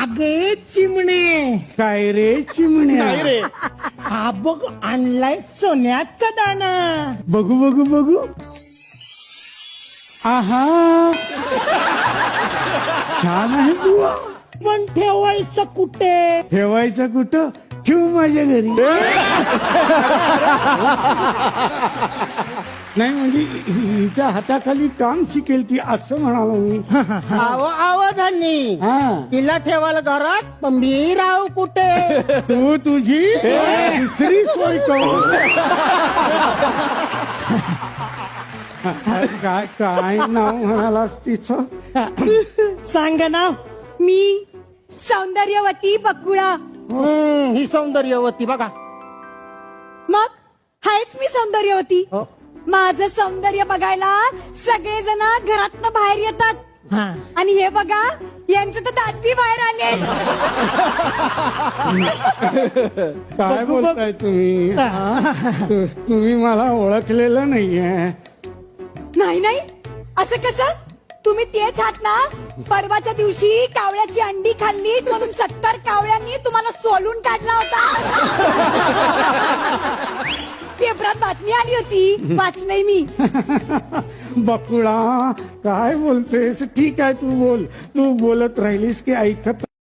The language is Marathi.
अगे चिमणे. काय रे चिमण्या? काय रे? हा बघ आणलाय सोन्याचा दाना. बघू बघू बघू. आहा, छान आहे बुवा. पण ठेवायचं कुठे? ठेवायचं कुठं? ठेवू माझ्या घरी. नाही म्हणजे हिच्या हाताखाली काम शिकेल ती असं म्हणालो मी. आवाजांनी हा, तिला ठेवायला घरात, पण मी राहू कुठे? तू तुझी दुसरी सोय कर. काय काय नाव म्हणालास तिचं? सांग ना. मी सौंदर्यवती बकुळा. ही सौंदर्यवती बघा. मग हायच मी सौंदर्यवती. हो. माझं सौंदर्य बघायला सगळेजण घरातनं बाहेर येतात. हा. आणि हे बघा, यांचे तर दात बी बाहेर आले. काय बघू, बोलताय तुम्ही? तुम्ही मला ओळखलेलं नाहीये. नाही नाही, असं कसं? तुम्ही तेच आहात ना, परवाच्या दिवशी कावळ्याची अंडी खाल्ली म्हणून 70 कावळ्यांनी तुम्हाला सोलून काढला होता. पेपरात बातमी आली होती, वाचलंय मी. बकुळा काय बोलतेस? ठीक आहे, तू बोल. तू बोलत राहिलीस की ऐकत